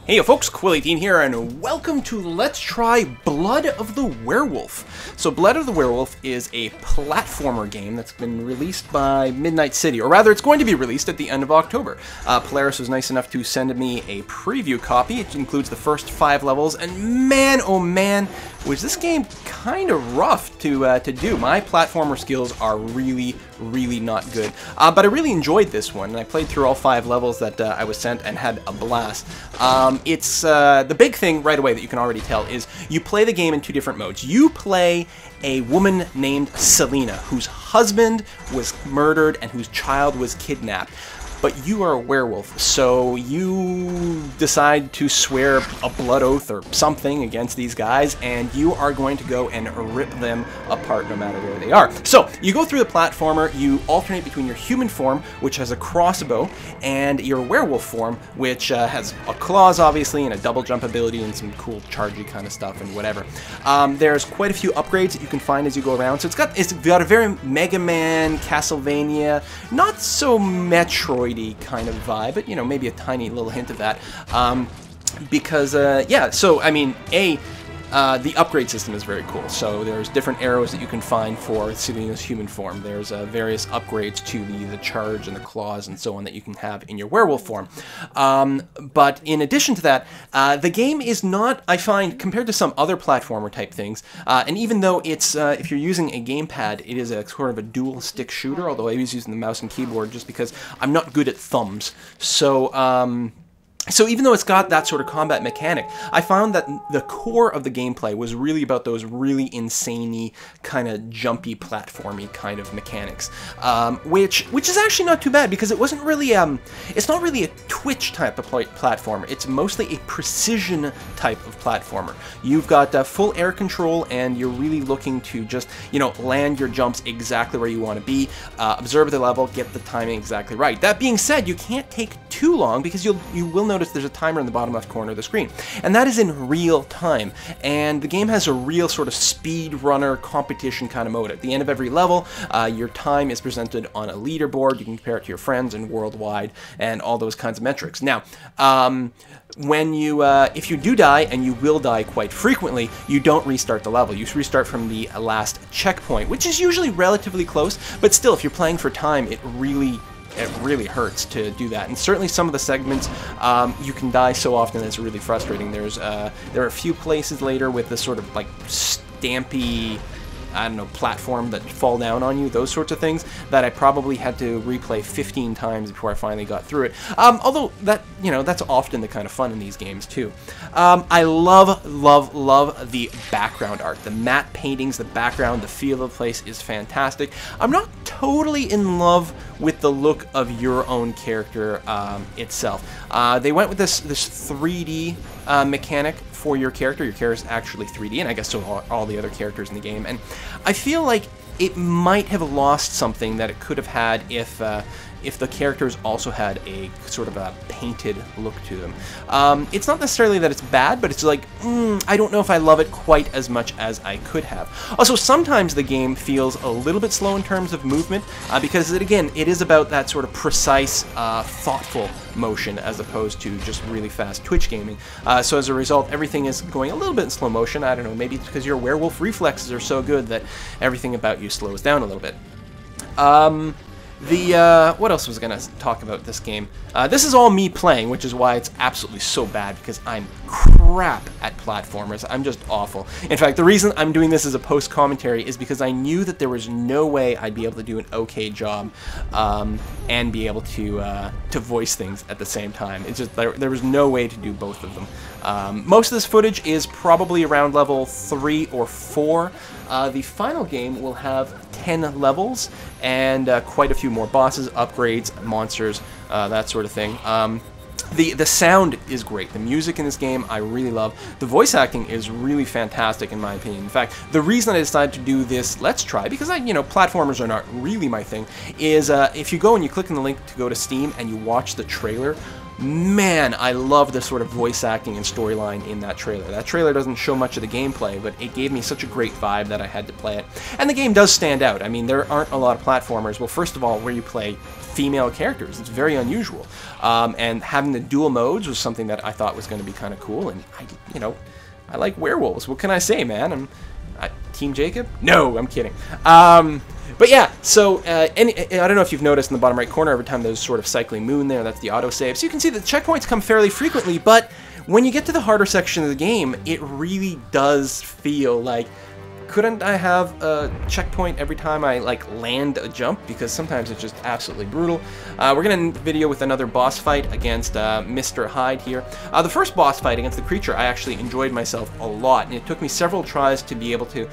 Hey folks, Quill18 here, and welcome to Let's Try Blood of the Werewolf. So Blood of the Werewolf is a platformer game that's been released by Midnight City, or rather it's going to be released at the end of October. Polaris was nice enough to send me a preview copy. It includes the first 5 levels, and man oh man, was this game kind of rough to do. My platformer skills are really not good, but I really enjoyed this one, and I played through all 5 levels that I was sent and had a blast. It's the big thing right away that you can already tell is you play the game in 2 different modes. You play a woman named Selena, whose husband was murdered and whose child was kidnapped. But you are a werewolf, so you decide to swear a blood oath or something against these guys, and you are going to go and rip them apart no matter where they are. So, you go through the platformer, you alternate between your human form, which has a crossbow, and your werewolf form, which has a claws, obviously, and a double jump ability, and some cool chargy kind of stuff, and whatever. There's quite a few upgrades that you can find as you go around, so it's got a very Mega Man, Castlevania, not so Metroid kind of vibe, but you know, maybe a tiny little hint of that, because yeah, so I mean, the upgrade system is very cool. So there's different arrows that you can find for Selena's human form. There's various upgrades to the charge and the claws and so on that you can have in your werewolf form. But in addition to that, the game is not, I find, compared to some other platformer type things, and even though it's, if you're using a gamepad, it is a sort of a dual stick shooter, although I was using the mouse and keyboard just because I'm not good at thumbs. So even though it's got that sort of combat mechanic, I found that the core of the gameplay was really about those really insane-y, kind of jumpy, platformy kind of mechanics, which is actually not too bad because it wasn't really it's not really a twitch type of platformer. It's mostly a precision type of platformer. You've got full air control, and you're really looking to just, you know, land your jumps exactly where you want to be, observe the level, get the timing exactly right. That being said, you can't take too long because you will notice there's a timer in the bottom left corner of the screen, and that is in real time, and the game has a real sort of speed runner competition kind of mode. At the end of every level, your time is presented on a leaderboard. You can compare it to your friends and worldwide and all those kinds of metrics. Now, when you if you do die, and you will die quite frequently, you don't restart the level. You restart from the last checkpoint, which is usually relatively close, but still, if you're playing for time, it really hurts to do that. And certainly some of the segments, you can die so often that it's really frustrating. There are a few places later with this sort of like stampy, I don't know, platform that fall down on you, those sorts of things, that I probably had to replay 15 times before I finally got through it. Although that, you know, that's often the kind of fun in these games too. I love the background art. The matte paintings, the background, the feel of the place is fantastic. I'm not totally in love with the look of your own character itself. They went with this 3D mechanic for your character. Your character is actually 3D, and I guess so are all the other characters in the game. And I feel like it might have lost something that it could have had if the characters also had a sort of a painted look to them. It's not necessarily that it's bad, but it's like, I don't know if I love it quite as much as I could have. Also, sometimes the game feels a little bit slow in terms of movement, because it is about that sort of precise, thoughtful motion as opposed to just really fast Twitch gaming. So as a result, everything is going a little bit in slow motion. I don't know, maybe it's because your werewolf reflexes are so good that everything about you slows down a little bit. What else was I gonna talk about this game? This is all me playing, which is why it's absolutely so bad, because I'm crap at platformers. I'm just awful. In fact, the reason I'm doing this as a post-commentary is because I knew that there was no way I'd be able to do an okay job, and be able to voice things at the same time. It's just, there was no way to do both of them. Most of this footage is probably around level 3 or 4. The final game will have 10 levels and quite a few more bosses, upgrades, monsters, that sort of thing. The sound is great. The music in this game I really love. The voice acting is really fantastic in my opinion. In fact, the reason I decided to do this Let's Try, because you know, platformers are not really my thing, is if you go and you click on the link to go to Steam and you watch the trailer, man, I love the sort of voice acting and storyline in that trailer. That trailer doesn't show much of the gameplay, but it gave me such a great vibe that I had to play it. And the game does stand out. I mean, there aren't a lot of platformers, well, first of all, where you play female characters. It's very unusual. And having the dual modes was something that I thought was going to be kind of cool, and I like werewolves. What can I say, man? Team Jacob? No, I'm kidding. But yeah, so I don't know if you've noticed in the bottom right corner, every time there's sort of cycling moon there, that's the autosave. So you can see that checkpoints come fairly frequently, but when you get to the harder section of the game, it really does feel like, couldn't I have a checkpoint every time I land a jump? Because sometimes it's just absolutely brutal. We're gonna end the video with another boss fight against Mr. Hyde here. The first boss fight against the creature, I actually enjoyed myself a lot, and it took me several tries to be able to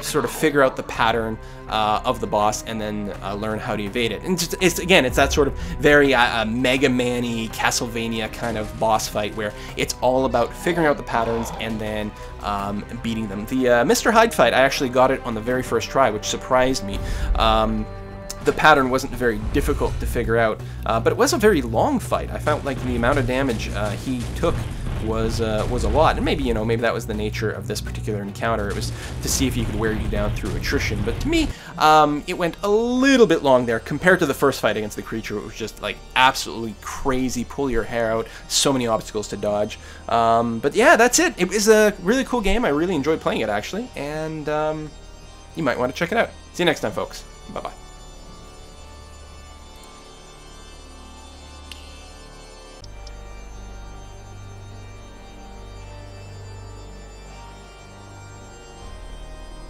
sort of figure out the pattern of the boss and then learn how to evade it. And it's that sort of very Mega Man-y, Castlevania kind of boss fight where it's all about figuring out the patterns and then beating them. The Mr. Hyde fight, I actually got it on the very first try, which surprised me. The pattern wasn't very difficult to figure out, but it was a very long fight. I felt like the amount of damage he took was a lot, and maybe maybe that was the nature of this particular encounter. It was to see if he could wear you down through attrition. But to me, it went a little bit long there compared to the first fight against the creature. It was just like absolutely crazy, pull your hair out, so many obstacles to dodge. But yeah, that's it. It was a really cool game. I really enjoyed playing it actually, and you might want to check it out. See you next time, folks. Bye bye.